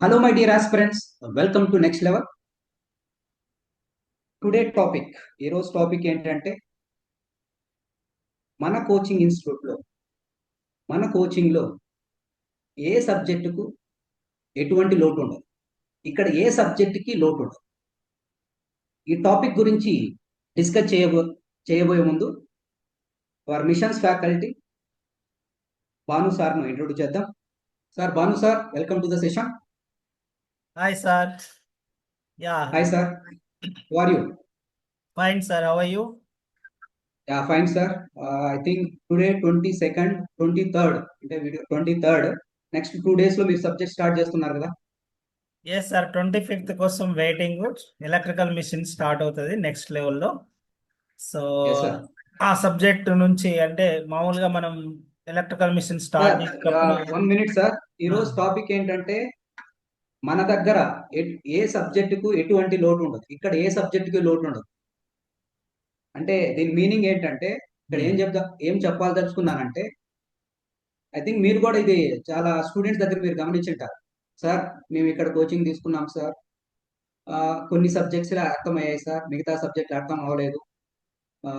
Hello, my dear aspirants. Welcome to Next Level. Today topic ఈరోజు topic ఏంటంటే మన coaching ఇన్స్టిట్యూట్లో మన కోచింగ్లో ఏ సబ్జెక్టుకు ఎటువంటి లోటు ఉండదు. ఇక్కడ ఏ సబ్జెక్టుకి లోటు ఉండదు. ఈ టాపిక్ గురించి డిస్కస్ చేయబోయే ముందు వారి మిషన్స్ ఫ్యాకల్టీ భాను సార్ను ఇంట్రొడ్యూస్ చేద్దాం. సార్, Bhanu sir, welcome to the session. Hi, sir. Yeah, hi sir, how are you? fine, sir. How are you? Yeah, fine sir. I think today 22nd 23rd అంటే video 23rd next 2 days లో మీరు subject start చేస్తున్నారు కదా? Yes, sir. 25th కోసం waiting. Electrical machine start అవుతుంది next లెవెల్లో. So yes sir. ఆ subject నుంచి అంటే మామూలుగా మనం ఎలక్ట్రికల్ మిషన్ స్టార్ట్ సార్, చేసేటప్పుడు 1 minute సార్. ఈరోజు టాపిక్ ఏంటంటే మన దగ్గర ఏ సబ్జెక్టుకు ఎటువంటి లోటు ఉండదు. ఇక్కడ ఏ సబ్జెక్టుకి లోటు ఉండదు. అంటే దీని మీనింగ్ ఏంటంటే ఇక్కడ ఏం చెప్పాలదలుచుకున్నానంటే, ఐ థింక్ మీరు కూడా ఇది చాలా స్టూడెంట్స్ దగ్గర మీరు గమనించుంటారు. సార్, మేము ఇక్కడ కోచింగ్ తీసుకున్నాం సార్, కొన్ని సబ్జెక్ట్స్ అర్థమయ్యాయి సార్, మిగతా సబ్జెక్టులు అర్థం అవ్వలేదు. ఆ,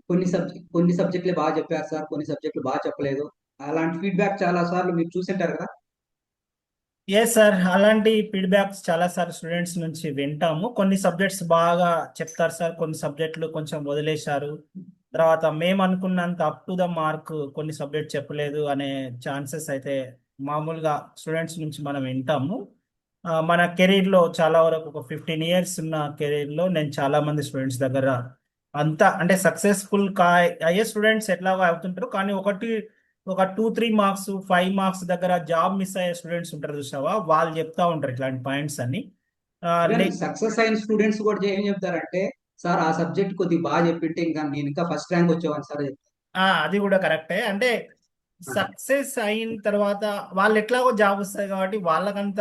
కొన్ని సబ్జెక్టులు బాగా చెప్పారు సార్, కొన్ని సబ్జెక్టులు బాగా చెప్పలేదు. అలాంటి ఫీడ్బ్యాక్ చాలా సార్లు మీరు చూసింటారు కదా? ఎస్ సార్, అలాంటి ఫీడ్బ్యాక్స్ చాలా సార్ స్టూడెంట్స్ నుంచి వింటాము. కొన్ని సబ్జెక్ట్స్ బాగా చెప్తారు సార్, కొన్ని సబ్జెక్టులు కొంచెం వదిలేశారు. తర్వాత మేము అనుకున్నంత అప్ టు ద మార్క్ కొన్ని సబ్జెక్ట్ చెప్పలేదు అనే ఛాన్సెస్ అయితే మామూలుగా స్టూడెంట్స్ నుంచి మనం వింటాము. మన కెరీర్లో చాలా వరకు ఒక 15 years ఉన్న కెరీర్లో నేను చాలా మంది స్టూడెంట్స్ దగ్గర అంతా అంటే సక్సెస్ఫుల్ అయ్యే స్టూడెంట్స్ ఎట్లాగో అవుతుంటారు, కానీ ఒక 2-3 మార్క్స్ 5 మార్క్స్ దగ్గర జాబ్ మిస్ అయ్యే స్టూడెంట్స్ ఉంటారు చూసావా, వాళ్ళు చెప్తా ఉంటారు ఇట్లాంటి పాయింట్స్ అన్ని. సక్సెస్ అయిన స్టూడెంట్స్ కూడా ఏం చెప్తారంటే, సార్ ఆ సబ్జెక్ట్ కొద్దిగా బాగా చెప్పింటే నేను ఇంకా ఫస్ట్ ర్యాంక్ వచ్చేవాడిని సార్ చెప్తారు. అది కూడా కరెక్టే. అంటే సక్సెస్ అయిన తర్వాత వాళ్ళు ఎట్లాగో జాబ్ వస్తాయి కాబట్టి వాళ్ళకంత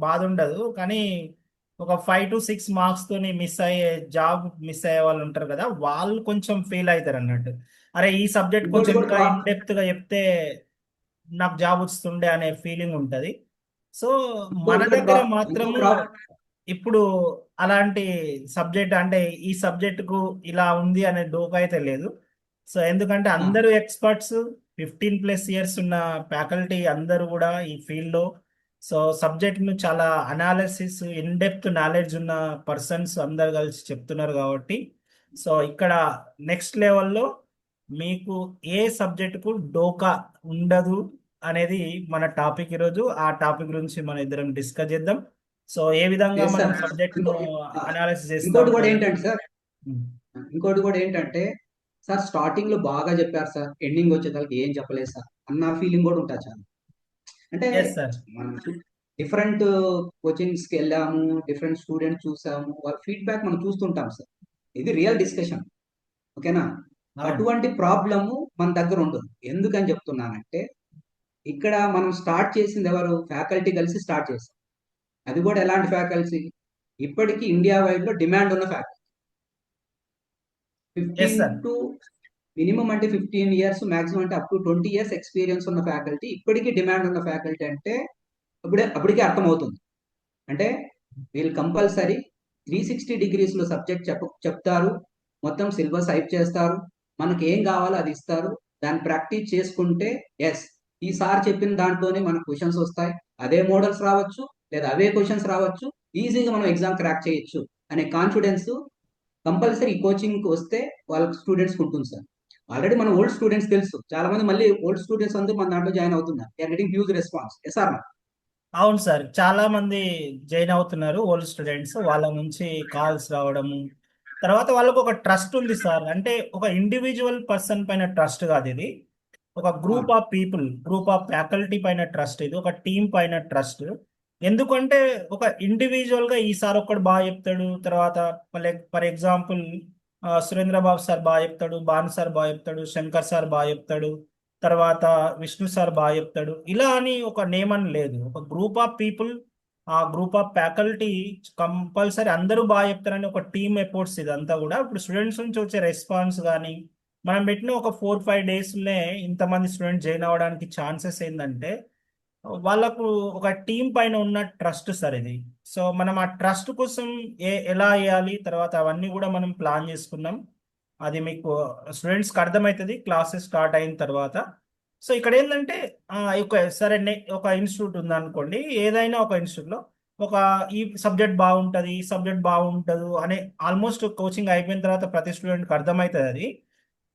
బాధ ఉండదు, కానీ ఒక 5-6 మార్క్స్ తోని జాబ్ మిస్ అయ్యే వాళ్ళు ఉంటారు కదా, వాళ్ళు కొంచెం ఫీల్ అవుతారు అన్నట్టు. అరే ఈ సబ్జెక్ట్ ఇంకోటి కొంచెం కూడా ఇంకా ఇన్ డెప్త్ గా చెప్తే నాకు జాబ్ వస్తుండే అనే ఫీలింగ్ ఉంటది. సో మన ఇంకోటి కూడా దగ్గర ఇంకో మాత్రము ప్రాబ్లం. ఇప్పుడు అలాంటి సబ్జెక్ట్ అంటే ఈ సబ్జెక్ట్ కు ఇలా ఉంది అనే డోకా అయితే లేదు. సో ఎందుకంటే అందరూ ఎక్స్పర్ట్స్, 15+ years ఉన్న ఫ్యాకల్టీ అందరూ కూడా ఈ ఫీల్డ్ లో. సో సబ్జెక్ట్ ను చాలా అనాలిసిస్, ఇన్ డెప్త్ నాలెడ్జ్ ఉన్న పర్సన్స్ అందరు కలిసి చెప్తున్నారు కాబట్టి, సో ఇక్కడ నెక్స్ట్ లెవెల్లో మీకు ఏ సబ్జెక్టుకు డోకా ఉండదు అనేది మన టాపిక్ ఈరోజు. ఆ టాపిక్ గురించి మన ఇద్దరం డిస్కస్ చేద్దాం. సో ఏ విధంగా ఎస్ మనం సార్. సబ్జెక్ట్ ను ఇంకో అనాలిసిస్ చేస్తాం ఇంకోటి కూడా అనేది. ఏంటంటే సార్, ఇంకోటి కూడా ఏంటంటే సార్, స్టార్టింగ్ లో బాగా చెప్పారు సార్, ఎండింగ్ వచ్చేసరికి ఏం చెప్పలేదు సార్ అన్న ఫీలింగ్ కూడా ఉంటుంది సార్. అంటే ఎస్ సార్. మనం డిఫరెంట్ కోచింగ్స్ కి వెళ్ళాము, డిఫరెంట్ స్టూడెంట్స్ చూసాము, వాళ్ళ ఫీడ్బ్యాక్ మనం చూస్తుంటాం సార్. ఇది రియల్ డిస్కషన్, ఓకేనా? అవును. అటువంటి ప్రాబ్లము మన దగ్గర ఉండదు. ఎందుకని చెప్తున్నానంటే, ఇక్కడ మనం స్టార్ట్ చేసింది ఎవరు? ఫ్యాకల్టీ కలిసి స్టార్ట్ చేస్తాం. అది కూడా ఎలాంటి ఫ్యాకల్టీ? ఇప్పటికీ ఇండియా వైడ్ లో డిమాండ్ ఉన్న faculty. Yes 15 sir. To minimum అంటే 15 years, మాక్సిమం అంటే అప్ టు 20 years ఎక్స్పీరియన్స్ ఉన్న ఫ్యాకల్టీ, ఇప్పటికీ డిమాండ్ ఉన్న ఫ్యాకల్టీ అంటే అప్పటికే అర్థమవుతుంది. అంటే వీళ్ళు కంపల్సరీ 360 degrees లో సబ్జెక్ట్ చెప్తారు, మొత్తం సిలబస్ హైప్ చేస్తారు, మనకి ఏం కావాలో అది ఇస్తారు, దాన్ని ప్రాక్టీస్ చేసుకుంటే ఎస్, ఈసారి చెప్పిన దాంట్లోనే మనకు క్వశ్చన్స్ వస్తాయి, అదే మోడల్స్ రావచ్చు లేదా అవే క్వశ్చన్స్ రావచ్చు, ఈజీగా మనం ఎగ్జామ్ క్రాక్ చేయొచ్చు అనే కాన్ఫిడెన్స్ కంపల్సరీ ఈ కోచింగ్ వస్తే వాళ్ళ స్టూడెంట్స్ ఉంటుంది సార్. ఆల్రెడీ మన ఓల్డ్ స్టూడెంట్స్ తెలుసు, చాలా మంది మళ్ళీ ఓల్డ్ స్టూడెంట్స్ అందరూ మన దాంట్లో జాయిన్ అవుతున్నారు. Getting huge response. Yes or? అవును సార్, చాలా మంది జాయిన్ అవుతున్నారు ఓల్డ్ స్టూడెంట్స్. వాళ్ళ నుంచి కాల్స్ రావడము, తర్వాత వాళ్ళకు ఒక ట్రస్ట్ ఉంది సార్. అంటే ఒక ఇండివిజువల్ పర్సన్ పైన ట్రస్ట్ కాదు ఇది, ఒక group of people, group of faculty పైన ట్రస్ట్, ఇది ఒక టీం పైన ట్రస్ట్. ఎందుకంటే ఒక ఇండివిజువల్ గా ఈసారి ఒక్కడు బాగా చెప్తాడు, తర్వాత for example Surendra Babu sir బాగా చెప్తాడు, భాను సార్ బాగా చెప్తాడు, శంకర్ సార్ బాగా చెప్తాడు, తర్వాత విష్ణు సార్ బాగా చెప్తాడు, ఇలా అని ఒక నేమ్ అని లేదు. ఒక గ్రూప్ ఆఫ్ పీపుల్, ఆ గ్రూప్ ఆఫ్ ఫ్యాకల్టీ కంపల్సరీ అందరూ బాగా చెప్తారని ఒక టీమ్ ఎఫోర్ట్స్ ఇదంతా కూడా. ఇప్పుడు స్టూడెంట్స్ నుంచి వచ్చే రెస్పాన్స్ కానీ, మనం పెట్టిన ఒక 4-5 daysనే ఇంతమంది స్టూడెంట్ జాయిన్ అవ్వడానికి ఛాన్సెస్ ఏంటంటే, వాళ్ళకు ఒక టీం పైన ఉన్న ట్రస్ట్ సార్ ఇది. సో మనం ఆ ట్రస్ట్ కోసం ఎలా వేయాలి తర్వాత అవన్నీ కూడా మనం ప్లాన్ చేసుకున్నాం. అది మీకు స్టూడెంట్స్కి అర్థమవుతుంది క్లాసెస్ స్టార్ట్ అయిన తర్వాత. సో ఇక్కడ ఏంటంటే సరే ఒక ఇన్స్టిట్యూట్ ఉందనుకోండి, ఏదైనా ఒక ఇన్స్టిట్యూట్లో ఒక ఈ సబ్జెక్ట్ బాగుంటుంది ఈ సబ్జెక్ట్ బాగుంటుంది అనే ఆల్మోస్ట్ కోచింగ్ అయిపోయిన తర్వాత ప్రతి స్టూడెంట్కి అర్థమవుతుంది అది.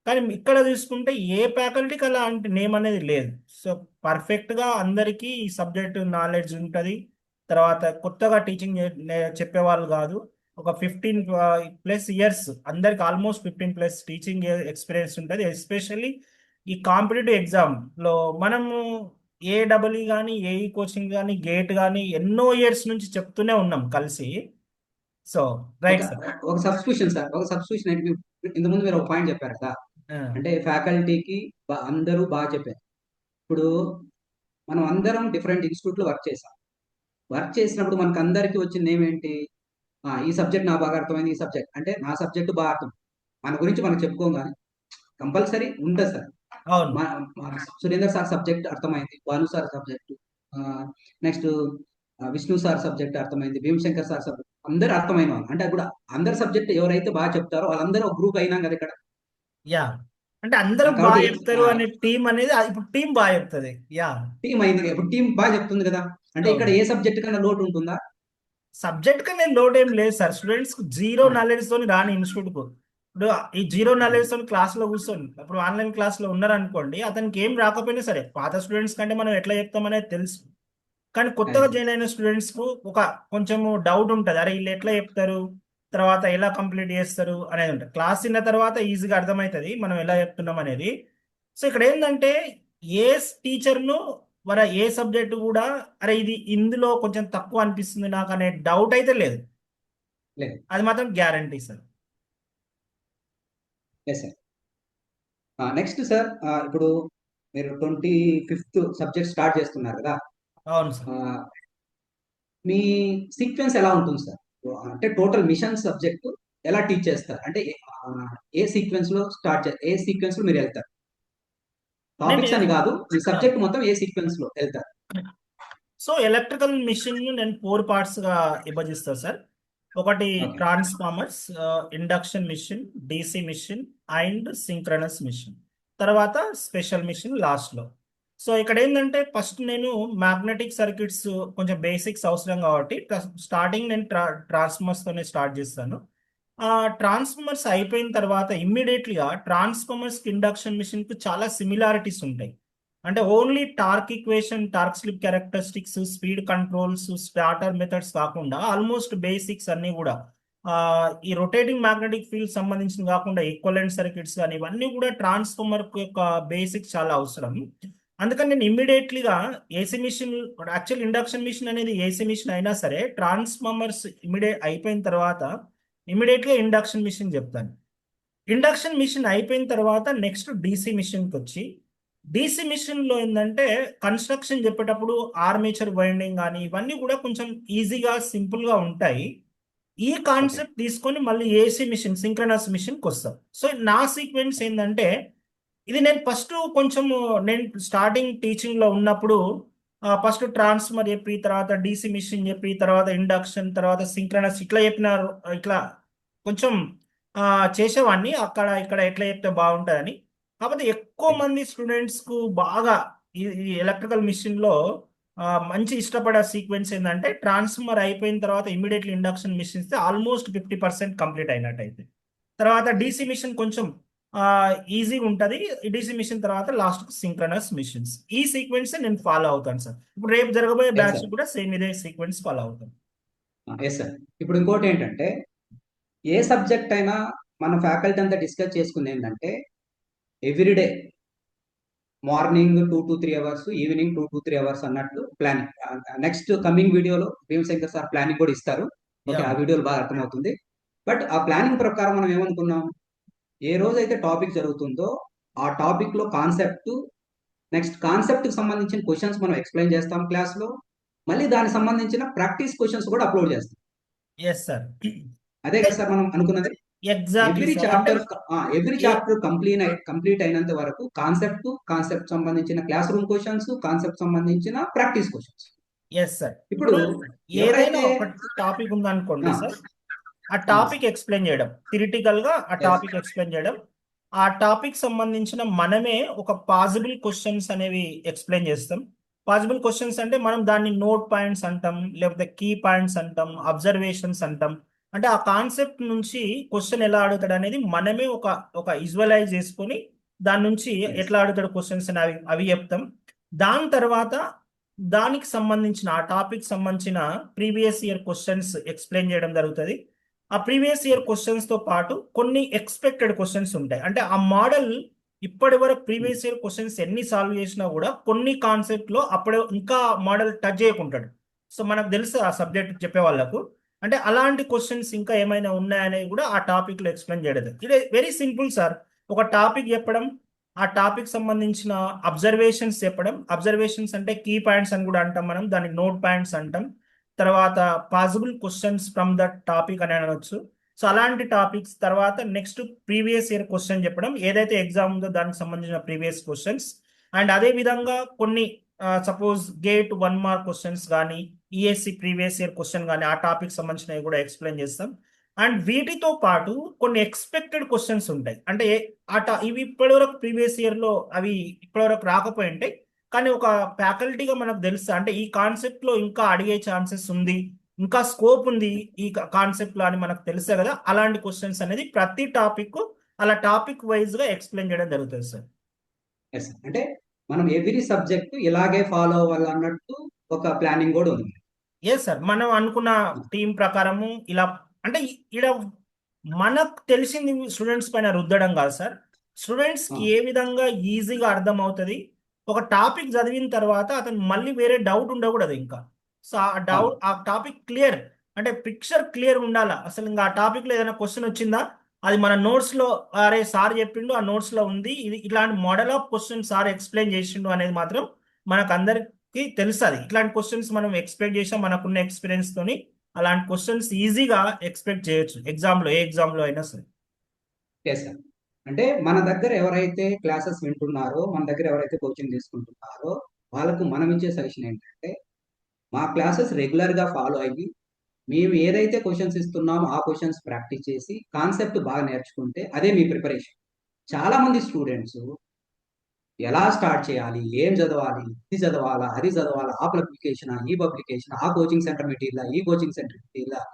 కానీ ఇక్కడ చూసుకుంటే ఏ ఫ్యాకల్టీకి అలా అంటే నేమ్ అనేది లేదు. సో పర్ఫెక్ట్గా అందరికీ ఈ సబ్జెక్ట్ నాలెడ్జ్ ఉంటుంది. తర్వాత కొత్తగా టీచింగ్ చెప్పేవాళ్ళు కాదు. ఒక 15+ ఇయర్స్ అందరికి ఆల్మోస్ట్ 15+ టీచింగ్ ఎక్స్పీరియన్స్ ఉంటుంది. ఎస్పెషల్లీ ఈ కాంపిటేటివ్ ఎగ్జామ్లో మనము ఏడబ్ల్యూ కానీ ఏఈ కోచింగ్ కానీ గేట్ కానీ ఎన్నో ఇయర్స్ నుంచి చెప్తూనే ఉన్నాం కలిసి. సో ఒక రైట్ సార్. ఒక సబ్స్టిట్యూషన్ సార్, ఒక సబ్స్టిట్యూషన్ అంటే ఇంతకుముందు మీరు ఒక పాయింట్ చెప్పారు కదా, అంటే ఫ్యాకల్టీకి అందరూ బాగా చెప్పారు. ఇప్పుడు మనం అందరం డిఫరెంట్ ఇన్స్టిట్యూట్లో వర్క్ చేసినప్పుడు మనకు అందరికీ వచ్చిన నేమ్ ఏంటి? ఈ సబ్జెక్ట్ నాకు బాగా అర్థమైంది, ఈ సబ్జెక్ట్ అంటే నా సబ్జెక్టు బాగా అర్థం. మన గురించి మనం చెప్పుకోం కానీ కంపల్సరీ ఉంటుంది సార్. అవును. మన సురేందర్ సార్ సబ్జెక్ట్ అర్థమైంది, Bhanu sir subject, next Vishnu sir subject అర్థమైంది, భీమశంకర్ సార్ సబ్జెక్ట్, అందరు అర్థమైన వాళ్ళు. అంటే ఇప్పుడు అందరు సబ్జెక్ట్ ఎవరైతే బాగా చెప్తారో వాళ్ళందరూ ఒక గ్రూప్ అయినాం కదా ఇక్కడ. యా, అంటే అందరూ బాగా కాబట్టి చెప్తారు అనే టీం అనేది ఇప్పుడు టీం బాగా చెప్తుంది. యా. టీం అయింది కదా, ఇప్పుడు టీం బాగా చెప్తుంది కదా. అంటే ఇక్కడ అవును. ఏ సబ్జెక్ట్ కన్నా లోటు ఉంటుందా? సబ్జెక్ట్ కి నేను లోడ్ ఏం లేదు సార్. స్టూడెంట్స్ కు జీరో ఆ, నాలెడ్జ్ తోని రాని ఇన్స్టిట్యూట్ కు ఇప్పుడు ఈ జీరో నాలెడ్జ్ తోని క్లాస్ లో కూర్చొని ఇప్పుడు ఆన్లైన్ క్లాస్ లో ఉన్నారనుకోండి, అతనికి ఏం రాకపోయినా సరే పాత స్టూడెంట్స్ కంటే మనం ఎట్లా చెప్తామనేది తెలుసు. కానీ కొత్తగా అది జాయిన్ అయిన స్టూడెంట్స్ కు ఒక కొంచెం డౌట్ ఉంటుంది, అరే వీళ్ళు ఎట్లా చెప్తారు తర్వాత ఎలా కంప్లీట్ చేస్తారు అనేది ఉంటుంది. క్లాస్ విన్న తర్వాత ఈజీగా అర్థమవుతుంది మనం ఎలా చెప్తున్నాం అనేది. సో ఇక్కడ ఏంటంటే ఏ టీచర్ను మన ఏ సబ్జెక్టు కూడా అరే ఇది ఇందులో కొంచెం తక్కువ అనిపిస్తుంది నాకు అనే డౌట్ అయితే లేదు. లేదు. అది మాత్రం guarantee sir. Yes sir. Next sir, ఇప్పుడు మీరు 25th సబ్జెక్ట్ స్టార్ట్ చేస్తున్నారు కదా. అవును సార్. ఆ, మీ సీక్వెన్స్ ఎలా ఉంటుంది సార్? అంటే టోటల్ మిషన్ సబ్జెక్ట్ ఎలా టీచ్ చేస్తారు? అంటే ఏ సీక్వెన్స్ లో ఏ సీక్వెన్స్ లో మీరు వెళ్తారు? నేను టాపిక్స్ అని కాదు, మీ సబ్జెక్ట్ మొత్తం ఏ సీక్వెన్స్ లో వెళ్తారు? సో ఎలక్ట్రికల్ మిషన్ నేను 4 పార్ట్స్ గా విభజిస్తాను సార్. ఒకటి okay. Transformers, induction machine, DC machine and synchronous machine, తర్వాత స్పెషల్ మిషన్ లాస్ట్ లో. సో ఇక్కడ ఏంటంటే ఫస్ట్ నేను మ్యాగ్నెటిక్ సర్క్యూట్స్ కొంచెం బేసిక్స్ అవసరం కాబట్టి స్టార్టింగ్ నేను ట్రాన్స్ఫార్మర్స్ తోనే స్టార్ట్ చేస్తాను. ఆ ట్రాన్స్ఫార్మర్స్ అయిపోయిన తర్వాత ఇమ్మీడియట్లీగా ట్రాన్స్ఫార్మర్స్ ఇండక్షన్ మిషన్ కు చాలా సిమిలారిటీస్ ఉంటాయి. అంటే only torque equation, torque slip characteristics, speed controls, starter methods కాకుండా ఆల్మోస్ట్ బేసిక్స్ అన్ని కూడా ఆ, ఈ రొటేటింగ్ మ్యాగ్నెటిక్ ఫీల్డ్ సంబంధించిన కాకుండా ఈక్వలెంట్ సర్క్యూట్స్ కానీ ఇవన్నీ కూడా ట్రాన్స్ఫార్మర్ యొక్క బేసిక్స్ చాలా అవసరం. అందుకని నేను ఇమ్మీడియట్లీగా AC machine, actual induction machine అనేది ఏసీ మిషన్ అయినా సరే ట్రాన్స్ఫార్మర్స్ ఇమ్మీడియట్ అయిపోయిన తర్వాత ఇమ్మీడియట్గా ఇండక్షన్ మిషన్ చెప్తాను. ఇండక్షన్ మిషన్ అయిపోయిన తర్వాత నెక్స్ట్ డీసీ మిషన్కి వచ్చి డీసీ మిషన్లో ఏంటంటే కన్స్ట్రక్షన్ చెప్పేటప్పుడు ఆర్మేచర్ వైండింగ్ కానీ ఇవన్నీ కూడా కొంచెం ఈజీగా సింపుల్గా ఉంటాయి. ఈ ఓకే. కాన్సెప్ట్ తీసుకొని మళ్ళీ ఏసీ మిషన్ సింక్రనస్ మిషన్కి వస్తాం. సో నా సీక్వెన్స్ ఏంటంటే ఇది నేను ఫస్ట్ కొంచెం నేను స్టార్టింగ్ టీచింగ్లో ఉన్నప్పుడు ఫస్ట్ ట్రాన్స్ఫార్మర్ చెప్పి తర్వాత డీసీ మిషన్ చెప్పి తర్వాత ఇండక్షన్ తర్వాత సింక్రనస్ ఇట్లా చెప్పినారు. ఇట్లా కొంచెం ఆ, చేసేవాడిని అక్కడ ఇక్కడ ఎట్లా చెప్తే బాగుంటుందని. కాకపోతే ఎక్కువ మంది స్టూడెంట్స్కు బాగా ఈ ఎలక్ట్రికల్ మిషన్లో మంచి ఇష్టపడే సీక్వెన్స్ ఏంటంటే ట్రాన్స్ఫార్మర్ అయిపోయిన తర్వాత ఇమీడియట్లీ ఇండక్షన్ మిషన్ ఇస్తే ఆల్మోస్ట్ 50% కంప్లీట్ అయినట్టు అయితే తర్వాత డీసీ మిషన్ కొంచెం ఈజీగా ఉంటుంది. డీసీ మిషన్ తర్వాత లాస్ట్ సింక్రనస్ మిషన్స్. ఈ సీక్వెన్స్ నేను ఫాలో అవుతాను సార్. ఇప్పుడు రేపు జరగబోయే ఎస్ బ్యాచ్ సార్. కూడా సేమ్ ఇదే సీక్వెన్స్ ఫాలో అవుతాను. Yes sir. ఇప్పుడు ఇంకోటి ఏంటంటే ఏ సబ్జెక్ట్ అయినా మన ఫ్యాకల్టీ అంతా డిస్కస్ చేసుకుంది ఏంటంటే everyday morning 2 to 3 hours, evening 2 to 3 hours అన్నట్లు ప్లానింగ్. నెక్స్ట్ కమింగ్ వీడియోలో భీమశంకర్ సార్ ప్లానింగ్ కూడా ఇస్తారు. Okay, yeah. ఆ వీడియోలో బాగా అర్థమవుతుంది. బట్ ఆ ప్లానింగ్ ప్రకారం మనం ఏమనుకున్నాం, ఏ రోజైతే టాపిక్ జరుగుతుందో ఆ టాపిక్ లో కాన్సెప్ట్, నెక్స్ట్ కాన్సెప్ట్ కి సంబంధించిన క్వశ్చన్స్ మనం ఎక్స్ప్లెయిన్ చేస్తాం క్లాస్ లో, మళ్ళీ దానికి సంబంధించిన ప్రాక్టీస్ క్వశ్చన్స్ కూడా అప్లోడ్ చేస్తాం. Yes sir. అదే కదా సార్ మనం అనుకున్నది. Exactly every sir. అంటే చాప్టర్ ఎవ్రీ ఏ చాప్టర్ కంప్లీట్ అయినంత వరకు కాన్సెప్ట్ సంబంధించిన క్లాస్ రూమ్ క్వశ్చన్స్, కాన్సెప్ట్ సంబంధించిన ప్రాక్టీస్ క్వశ్చన్స్. Yes sir. ఇప్పుడు ఇప్పుడు ఏదైనా ఎవరైతే ఒక టాపిక్ ఉందనుకోండి ఆ, సార్, ఆ ఆ, టాపిక్ ఎక్స్ప్లెయిన్ చేయడం, థిరిటికల్ గా ఆ yes, టాపిక్ ఎక్స్ప్లెయిన్ చేయడం, ఆ టాపిక్ సంబంధించిన మనమే ఒక పాసిబుల్ క్వశ్చన్స్ అనేవి ఎక్స్ప్లెయిన్ చేస్తాం. పాసిబుల్ క్వశ్చన్స్ అంటే మనం దాన్ని నోట్ పాయింట్స్ అంటాం, లేకపోతే కీ పాయింట్స్ అంటాం, అబ్జర్వేషన్స్ అంటాం. అంటే ఆ కాన్సెప్ట్ నుంచి క్వశ్చన్ ఎలా అడుగుతాడు అనేది మనమే ఒక ఒక విజువలైజ్ చేసుకొని దాని నుంచి yes, ఎట్లా అడుగుతాడు క్వశ్చన్స్ అని అవి అవి చెప్తాం. దాని తర్వాత దానికి సంబంధించిన ఆ టాపిక్ సంబంధించిన ప్రీవియస్ ఇయర్ క్వశ్చన్స్ ఎక్స్ప్లెయిన్ చేయడం జరుగుతుంది. ఆ ప్రీవియస్ ఇయర్ క్వశ్చన్స్ తో పాటు కొన్ని ఎక్స్పెక్టెడ్ క్వశ్చన్స్ ఉంటాయి. అంటే ఆ మోడల్ ఇప్పటి వరకు ప్రీవియస్ ఇయర్ క్వశ్చన్స్ ఎన్ని సాల్వ్ చేసినా కూడా కొన్ని కాన్సెప్ట్ లో అప్పుడే ఇంకా మోడల్ టచ్ చేయకుంటాడు. సో మనకు తెలుసు ఆ సబ్జెక్ట్ చెప్పే వాళ్ళకు. అంటే అలాంటి క్వశ్చన్స్ ఇంకా ఏమైనా ఉన్నాయనేవి కూడా ఆ టాపిక్ లో ఎక్స్ప్లెయిన్ చేయడం. ఇది వెరీ సింపుల్ సార్. ఒక టాపిక్ చెప్పడం, ఆ టాపిక్ సంబంధించిన అబ్జర్వేషన్స్ చెప్పడం. అబ్జర్వేషన్స్ అంటే కీ పాయింట్స్ అని కూడా అంటాం మనం, దానికి నోట్ పాయింట్స్ అంటాం. తర్వాత possible questions from that topic అని అనవచ్చు. సో అలాంటి టాపిక్స్ తర్వాత నెక్స్ట్ ప్రీవియస్ ఇయర్ క్వశ్చన్ చెప్పడం, ఏదైతే ఎగ్జామ్ ఉందో దానికి సంబంధించిన ప్రీవియస్ క్వశ్చన్స్. అండ్ అదే విధంగా కొన్ని సపోజ్ గేట్ 1 మార్క్ క్వశ్చన్స్ కానీ, ఈఎస్సి ప్రీవియస్ ఇయర్ క్వశ్చన్ కానీ ఆ టాపిక్ సంబంధించినవి కూడా ఎక్స్ప్లెయిన్ చేస్తాం. అండ్ వీటితో పాటు కొన్ని ఎక్స్పెక్టెడ్ క్వశ్చన్స్ ఉంటాయి. అంటే ఇవి ఇప్పటివరకు ప్రీవియస్ ఇయర్ లో అవి ఇప్పటివరకు రాకపోయి ఉంటాయి. కానీ ఒక ఫ్యాకల్టీగా మనకు తెలుసా అంటే ఈ కాన్సెప్ట్ లో ఇంకా అడిగే ఛాన్సెస్ ఉంది, ఇంకా స్కోప్ ఉంది ఈ కాన్సెప్ట్ లో అని మనకు తెలుసా కదా. అలాంటి క్వశ్చన్స్ అనేది ప్రతి టాపిక్ అలా టాపిక్ వైజ్ గా ఎక్స్ప్లెయిన్ చేయడం జరుగుతుంది సార్. yes. అంటే మనం ఎవ్రీ సబ్జెక్ట్ ఇలాగే ఫాలో అవ్వాలన్నట్టు ఒక ప్లానింగ్ కూడా ఉంది. Yes sir. మనం అనుకున్న టీం ప్రకారము ఇలా అంటే ఇక్కడ మనకు తెలిసింది స్టూడెంట్స్ పైన రుద్దడం కాదు సార్. స్టూడెంట్స్ ఆ, కి ఏ విధంగా ఈజీగా అర్థం అవుతుంది, ఒక టాపిక్ చదివిన తర్వాత అతను మళ్ళీ వేరే డౌట్ ఉండకూడదు ఇంకా. సో ఆ అవును, డౌట్ ఆ టాపిక్ క్లియర్ అంటే పిక్చర్ క్లియర్ ఉండాలా. అసలు ఇంకా ఆ టాపిక్ లో ఏదైనా క్వశ్చన్ వచ్చిందా, అది మన నోట్స్ లో అరే సార్ చెప్పిండు ఆ నోట్స్ లో ఉంది, ఇది ఇట్లాంటి model of question sir explain చేసిండు అనేది మాత్రం మనకు అందరికి తెలుస్తుంది. ఇట్లాంటి క్వశ్చన్స్ మనం ఎక్స్పెక్ట్ చేసాం మనకున్న ఎక్స్పీరియన్స్ తోని. అలాంటి క్వశ్చన్స్ ఈజీగా ఎక్స్పెక్ట్ చేయొచ్చు ఎగ్జామ్ లో, ఏ ఎగ్జామ్ లో అయినా సరే. చేశాం. అంటే మన దగ్గర ఎవరైతే క్లాసెస్ వింటున్నారో, మన దగ్గర ఎవరైతే కోచింగ్ తీసుకుంటున్నారో, వాళ్ళకు మనం ఇచ్చే సజెషన్ ఏంటంటే, మా క్లాసెస్ రెగ్యులర్ గా ఫాలో అయ్యి మేము ఏదైతే క్వశ్చన్స్ ఇస్తున్నామో ఆ క్వశ్చన్స్ ప్రాక్టీస్ చేసి కాన్సెప్ట్ బాగా నేర్చుకుంటే అదే మీ ప్రిపరేషన్. చాలా మంది స్టూడెంట్స్ ఎలా స్టార్ట్ చేయాలి, ఏం చదవాలి, ఇది చదవాలా, అది చదవాలా, ఆ పబ్లికేషన్, ఈ పబ్లికేషన్, ఆ కోచింగ్ సెంటర్ మెటీరియల్, ఈ కోచింగ్ సెంటర్ మెటీరియల్,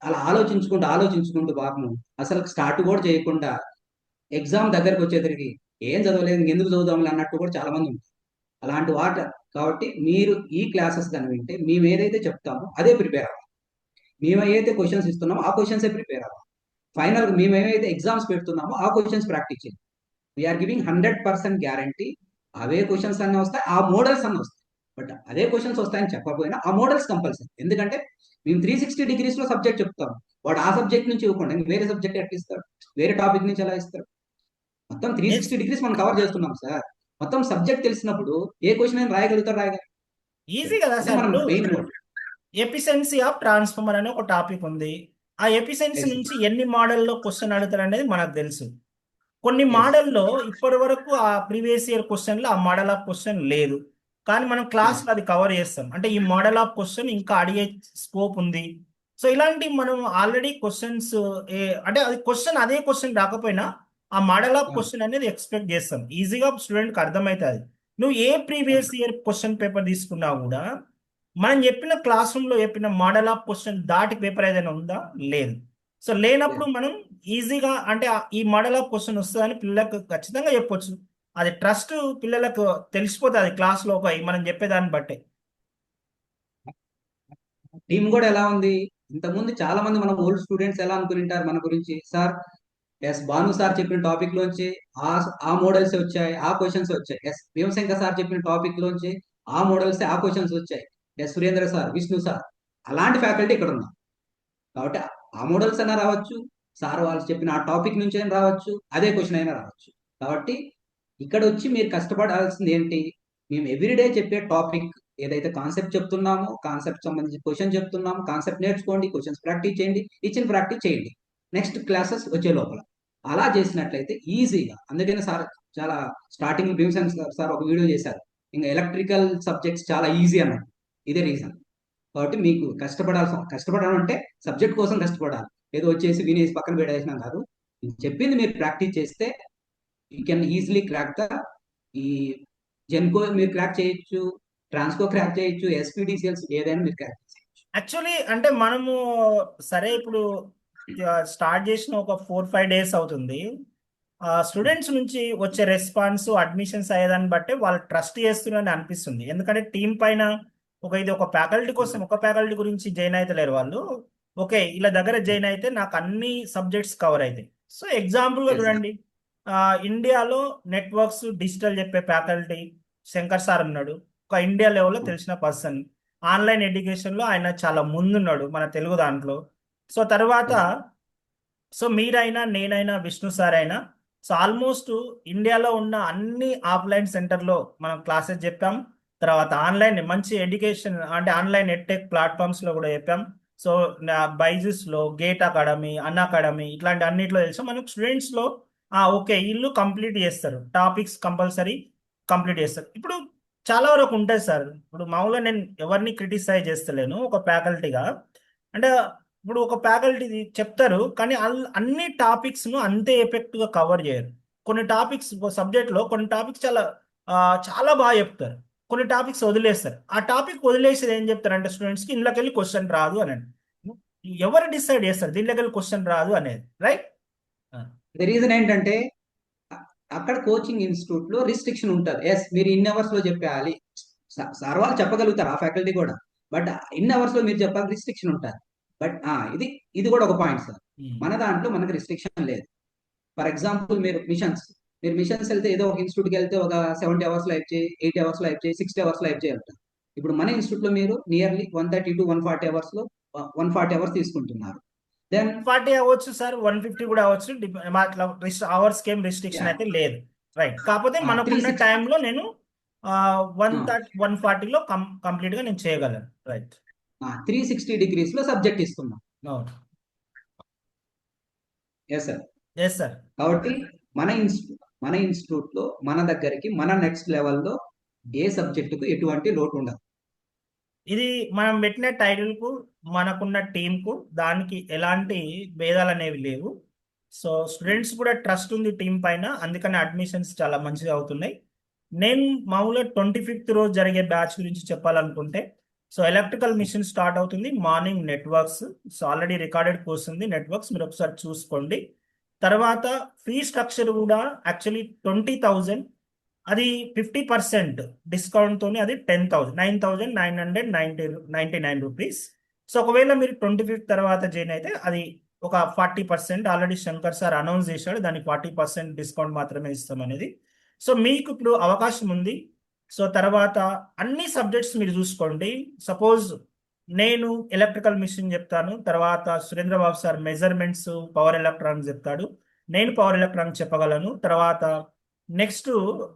అలా ఆలోచించుకుంటూ పాపం అసలు స్టార్ట్ కూడా చేయకుండా ఎగ్జామ్ దగ్గరకు వచ్చేసరికి ఏం చదవలేదు ఎందుకు చదువుదాం అన్నట్టు కూడా చాలా మంది ఉంటారు. అలాంటి వాట కాబట్టి మీరు ఈ క్లాసెస్ కానీ వింటే మేము ఏదైతే చెప్తామో అదే ప్రిపేర్ అవ్వాలి. మేము ఏదైతే క్వశ్చన్స్ ఇస్తున్నామో ఆ క్వశ్చన్సే ప్రిపేర్ అవ్వాలి. ఫైనల్ మేము ఏమైతే ఎగ్జామ్స్ పెడుతున్నామో ఆ క్వశ్చన్స్ ప్రాక్టీస్ చేయాలి. We are giving 100% guarantee. అవే క్వశ్చన్స్ అన్నీ వస్తాయి, ఆ మోడల్స్ అన్నీ వస్తాయి. బట్ అదే క్వశ్చన్స్ వస్తాయని చెప్పకపోయినా ఆ మోడల్స్ కంపల్సరీ. ఎందుకంటే మేము 360 degrees లో సబ్జెక్ట్ చెప్తాం. వాడు ఆ సబ్జెక్ట్ నుంచి ఇవ్వకుండా వేరే సబ్జెక్ట్ ఎట్లా ఇస్తారు, వేరే టాపిక్ నుంచి ఎలా ఇస్తారు? మొత్తం త్రీ ఎస్, సిక్స్టీ డిగ్రీస్ మనం కవర్ చేస్తున్నాం సార్. మొత్తం సబ్జెక్ట్ తెలిసినప్పుడు ఏ క్వశ్చన్ అయినా రాయగలుగుతారు. ఈజీ కదా అది సార్. మనం ఇప్పుడు main mode. Efficiency of transformer అనే ఒక టాపిక్ ఉంది. ఆ ఎఫిషియన్సీ ఎస్, నుంచి ఎన్ని మోడల్లో క్వశ్చన్ అడుగుతారు అనేది మనకు తెలుసు. కొన్ని ఎస్, మోడల్లో ఇప్పటి వరకు ఆ ప్రీవియస్ ఇయర్ క్వశ్చన్లో ఆ మోడల్ ఆఫ్ క్వశ్చన్ లేదు. కానీ మనం క్లాస్లో అది కవర్ చేస్తాం. అంటే ఈ మోడల్ ఆఫ్ క్వశ్చన్ ఇంకా అడిగే స్కోప్ ఉంది. సో ఇలాంటి మనం ఆల్రెడీ క్వశ్చన్స్ అంటే అది క్వశ్చన్ అదే క్వశ్చన్ రాకపోయినా ఆ మోడల్ ఆఫ్ క్వశ్చన్ అనేది ఎక్స్పెక్ట్ చేస్తాం. ఈజీగా స్టూడెంట్కి అర్థమవుతుంది. నువ్వు ఏ ప్రీవియస్ ఇయర్ క్వశ్చన్ పేపర్ తీసుకున్నా కూడా మనం చెప్పిన క్లాస్ రూమ్ లో చెప్పిన మోడల్ ఆఫ్ క్వశ్చన్ దాటి పేపర్ ఏదైనా ఉందా, లేదు. సో లేనప్పుడు మనం ఈజీగా అంటే ఈ మోడల్ ఆఫ్ క్వశ్చన్ వస్తుందని పిల్లలకు ఖచ్చితంగా చెప్పొచ్చు. అది ట్రస్ట్ పిల్లలకు తెలిసిపోతుంది క్లాస్ లో మనం చెప్పేదాన్ని బట్టే. టీం కూడా ఎలా ఉంది? ఇంతకుముందు చాలా మంది మన ఓల్డ్ స్టూడెంట్స్ ఎలా అనుకుని మన గురించి, సార్ ఎస్ భాను సార్ చెప్పిన టాపిక్ లోంచి ఆ ఆ మోడల్స్ వచ్చాయి, ఆ క్వశ్చన్స్ వచ్చాయి. ఎస్ భీమశంకర్ సార్ చెప్పిన టాపిక్ లోంచి ఆ మోడల్స్ ఆ క్వశ్చన్స్ వచ్చాయి. Yes Surendra sir, Vishnu sir, అలాంటి ఫ్యాకల్టీ ఇక్కడ ఉన్నారు. కాబట్టి ఆ మోడల్స్ అయినా రావచ్చు, సార్ వాళ్ళు చెప్పిన ఆ టాపిక్ నుంచి అయినా రావచ్చు, అదే క్వశ్చన్ అయినా రావచ్చు. కాబట్టి ఇక్కడ వచ్చి మీరు కష్టపడాల్సింది ఏంటి? మేము ఎవ్రీడే చెప్పే టాపిక్ ఏదైతే కాన్సెప్ట్ చెప్తున్నామో, కాన్సెప్ట్ సంబంధించి క్వశ్చన్ చెప్తున్నామో, కాన్సెప్ట్ నేర్చుకోండి, క్వశ్చన్స్ ప్రాక్టీస్ చేయండి, ఇచ్చిన ప్రాక్టీస్ చేయండి. నెక్స్ట్ క్లాసెస్ వచ్చే లోపల అలా చేసినట్లయితే ఈజీగా, అందుకనే సార్ చాలా స్టార్టింగ్ భీమసేన్ సార్ ఒక వీడియో చేశారు, ఇంకా ఎలక్ట్రికల్ సబ్జెక్ట్స్ చాలా ఈజీ అన్నట్టు. ఇదే రీజన్. కాబట్టి మీకు కష్టపడడం అంటే సబ్జెక్ట్ కోసం కష్టపడాలి, ఏదో వచ్చేసి వినేసి పక్కన పెట్టేసినా కాదు. నేను చెప్పింది మీరు ప్రాక్టీస్ చేస్తే you can easily crack the ఈ జెన్కో మీరు క్రాక్ చేయొచ్చు, ట్రాన్స్కో క్రాక్ చేయొచ్చు, ఎస్పీడిసిఎల్స్ ఏదైనా మీరు క్రాక్ చేయొచ్చు. యాక్చువల్లీ అంటే మనము సరే ఇప్పుడు స్టార్ట్ చేసిన ఒక 4-5 డేస్ అవుతుంది. స్టూడెంట్స్ నుంచి వచ్చే రెస్పాన్స్, అడ్మిషన్స్ అయ్యేదాన్ని బట్టి వాళ్ళు ట్రస్ట్ చేస్తున్నారని అనిపిస్తుంది. ఎందుకంటే టీం పైన ఇది ఒక ఫ్యాకల్టీ కోసం, ఒక ఫ్యాకల్టీ గురించి జాయిన్ అయితే లేరు వాళ్ళు. ఓకే, ఇలా దగ్గర జాయిన్ అయితే నాకు అన్ని సబ్జెక్ట్స్ కవర్ అవుతాయి. సో ఎగ్జాంపుల్గా ఎస్ సార్. చూడండి, ఇండియాలో నెట్వర్క్స్ డిజిటల్ చెప్పే ఫ్యాకల్టీ శంకర్ సార్ ఉన్నాడు. ఒక ఇండియా లెవెల్లో తెలిసిన పర్సన్. ఆన్లైన్ ఎడ్యుకేషన్లో ఆయన చాలా ముందున్నాడు మన తెలుగు దాంట్లో. సో తర్వాత మీరైనా నేనైనా విష్ణు సార్ అయినా, సో ఆల్మోస్ట్ ఇండియాలో ఉన్న అన్ని ఆఫ్లైన్ సెంటర్లో మనం క్లాసెస్ చెప్పాం. తర్వాత ఆన్లైన్ మంచి ఎడ్యుకేషన్ అంటే ఆన్లైన్ ఎడ్టెక్ ప్లాట్ఫామ్స్లో కూడా చెప్పాం. సో బైజూస్లో, గేట్ అకాడమీ, అన్ అకాడమీ ఇట్లాంటి అన్నిట్లో తెలుసు మనకు స్టూడెంట్స్లో. ఓకే, వీళ్ళు కంప్లీట్ చేస్తారు, టాపిక్స్ కంపల్సరీ కంప్లీట్ చేస్తారు. ఇప్పుడు చాలా వరకు ఉంటుంది సార్. ఇప్పుడు మామూలుగా నేను ఎవరిని క్రిటిసైజ్ చేస్తలేను ఒక ఫ్యాకల్టీగా. అంటే ఇప్పుడు ఒక ఫ్యాకల్టీ చెప్తారు కానీ అన్ని టాపిక్స్ను అంతే ఎఫెక్ట్గా కవర్ చేయరు. కొన్ని టాపిక్స్ సబ్జెక్ట్లో కొన్ని టాపిక్స్ చాలా చాలా బాగా చెప్తారు, కొన్ని టాపిక్స్ వదిలేస్తారు. ఆ టాపిక్ వదిలేసేది ఏం చెప్తారంటే స్టూడెంట్స్కి ఇంట్లోకి వెళ్ళి క్వశ్చన్ రాదు అని. ఎవరు డిసైడ్ చేస్తారు దీంట్లోకి వెళ్ళి క్వశ్చన్ రాదు అనేది, రైట్? ద రీజన్ ఏంటంటే అక్కడ కోచింగ్ ఇన్స్టిట్యూట్ లో రిస్ట్రిక్షన్ ఉంటుంది. ఎస్ మీరు ఇన్ అవర్స్ లో చెప్పాలి, సార్ వాళ్ళు చెప్పగలుగుతారు ఆ ఫ్యాకల్టీ కూడా, బట్ ఇన్ అవర్స్ లో మీరు చెప్పాలి, రిస్ట్రిక్షన్ ఉంటుంది. బట్ ఇది ఇది కూడా ఒక పాయింట్ సార్. మన దాంట్లో మనకు రిస్ట్రిక్షన్ లేదు. ఫర్ ఎగ్జాంపుల్ మీరు మిషన్స్ వెళ్తే ఏదో ఒక ఇన్స్టిట్యూట్కి వెళ్తే ఒక 70 అవర్స్ లో అయిపోయి, 80 అవర్స్ లో అయిపోయి, 60 అవర్స్ లో అయిపోయి వెళ్తారు. ఇప్పుడు మన ఇన్స్టిట్యూట్ లో మీరు నియర్లీ 130 to 140 అవర్స్ లో 140 అవర్స్ తీసుకుంటున్నారు. దెన్ 140 అవ్వచ్చు సార్, 150 కూడా అవ్వచ్చు. అట్లా అవర్స్కి ఏం రిస్ట్రిక్షన్ అయితే లేదు, రైట్? కాకపోతే త్రీ మనకున్న సిక్స్ టైంలో నేను 140లో కంప్లీట్గా నేను చేయగలను, రైట్? 360 degrees లో సబ్జెక్ట్ ఇస్తున్నాం. అవును. Yes sir. Yes sir. కాబట్టి మన ఇన్స్టిట్యూట్ లో మన దగ్గరికి మన నెక్స్ట్ లెవెల్లో ఏ సబ్జెక్టుకు ఎటువంటి లోటు ఉండదు. ఇది మనం పెట్టిన టైటిల్కు, మనకున్న టీంకు, దానికి ఎలాంటి భేదాలు అనేవి లేవు. సో స్టూడెంట్స్ కూడా ట్రస్ట్ ఉంది టీం పైన, అందుకని అడ్మిషన్స్ చాలా మంచిగా అవుతున్నాయి. నేను మామూలుగా 25th రోజు జరిగే బ్యాచ్ గురించి చెప్పాలనుకుంటే, సో ఎలక్ట్రికల్ మిషన్ స్టార్ట్ అవుతుంది morning, networks. So already recorded course ఉంది నెట్వర్క్స్, మీరు ఒకసారి చూసుకోండి. తర్వాత ఫీ స్ట్రక్చర్ కూడా యాక్చువల్లీ 20,000, అది 50% డిస్కౌంట్తో అది 10,000, 9,999 రూపీస్. సో ఒకవేళ మీరు 25th తర్వాత జాయిన్ అయితే అది ఒక 40%, ఆల్రెడీ శంకర్ సార్ అనౌన్స్ చేశాడు, దానికి 40% డిస్కౌంట్ మాత్రమే ఇస్తాం అనేది. సో మీకు ఇప్పుడు అవకాశం ఉంది. సో తర్వాత అన్ని సబ్జెక్ట్స్ మీరు చూసుకోండి. సపోజ్ నేను ఎలక్ట్రికల్ మిషన్ చెప్తాను, తర్వాత Surendra Babu sir measurements, power electronics చెప్తాడు, నేను పవర్ ఎలక్ట్రానిక్స్ చెప్పగలను. తర్వాత నెక్స్ట్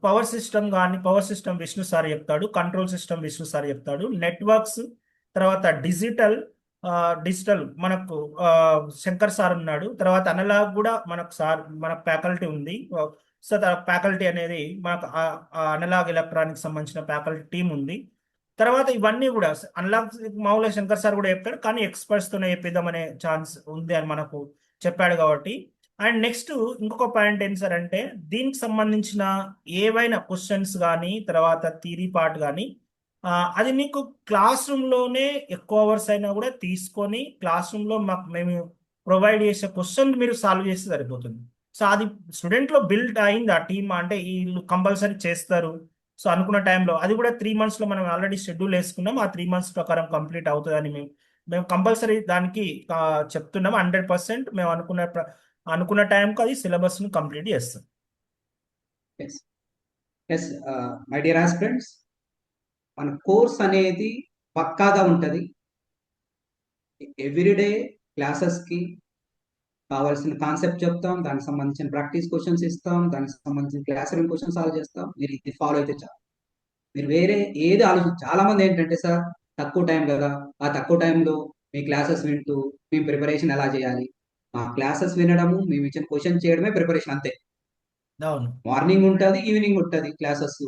పవర్ సిస్టమ్ కానీ, పవర్ సిస్టమ్ విష్ణు సార్ చెప్తాడు, కంట్రోల్ సిస్టమ్ విష్ణు సార్ చెప్తాడు, నెట్వర్క్స్, తర్వాత డిజిటల్ మనకు శంకర్ సార్ ఉన్నాడు. తర్వాత అనలాగ్ కూడా మనకు ఫ్యాకల్టీ ఉంది. సో ఫ్యాకల్టీ అనేది మనకు అనలాగ్ ఎలక్ట్రానిక్స్ సంబంధించిన ఫ్యాకల్టీ టీం ఉంది. తర్వాత ఇవన్నీ కూడా అనలాగ్ మామూలుగా శంకర్ సార్ కూడా చెప్తాడు, కానీ ఎక్స్పర్ట్స్తోనే చెప్పిద్దామనే ఛాన్స్ ఉంది అని మనకు చెప్పాడు కాబట్టి. అండ్ నెక్స్ట్ ఇంకొక పాయింట్ ఏంటి సార్ అంటే, దీనికి సంబంధించిన ఏవైనా క్వశ్చన్స్ కానీ, తర్వాత థియరీ పార్ట్ కానీ, అది మీకు క్లాస్ రూమ్లోనే ఎక్కువ అవర్స్ అయినా కూడా తీసుకొని క్లాస్ రూమ్లో మేము ప్రొవైడ్ చేసే క్వశ్చన్ మీరు సాల్వ్ చేస్తే సరిపోతుంది. సో అది స్టూడెంట్లో బిల్డ్ అయింది ఆ టీమ్, అంటే వీళ్ళు కంపల్సరీ చేస్తారు. సో అనుకున్న టైంలో అది కూడా 3 monthsలో మనం ఆల్రెడీ షెడ్యూల్ వేసుకున్నాం, ఆ 3 months ప్రకారం కంప్లీట్ అవుతుందని మేము కంపల్సరీ దానికి చెప్తున్నాం. 100% మేము అనుకున్న టైంకి అది సిలబస్ను కంప్లీట్ చేస్తాం. ఎస్ మై డియర్ ఆస్పిరెంట్స్, మన కోర్స్ అనేది పక్కాగా ఉంటుంది. ఎవ్రీడే క్లాసెస్కి కావాల్సిన కాన్సెప్ట్ చెప్తాం, దానికి సంబంధించిన ప్రాక్టీస్ క్వశ్చన్స్ ఇస్తాం, దానికి సంబంధించిన క్లాస్ రూమ్ క్వశ్చన్ సాల్వ్ చేస్తాం. మీరు ఇది ఫాలో అయితే చాలు, మీరు వేరే ఏది చాలా మంది ఏంటంటే సార్ తక్కువ టైం కదా, ఆ తక్కువ టైంలో మీ క్లాసెస్ వింటూ మీ ప్రిపరేషన్ ఎలా చేయాలి, క్లాసెస్ వినడము, మేము ఇచ్చిన క్వశ్చన్ చేయడమే ప్రిపరేషన్ అంతే. అవును. మార్నింగ్ ఉంటుంది, ఈవినింగ్ ఉంటుంది క్లాసెస్.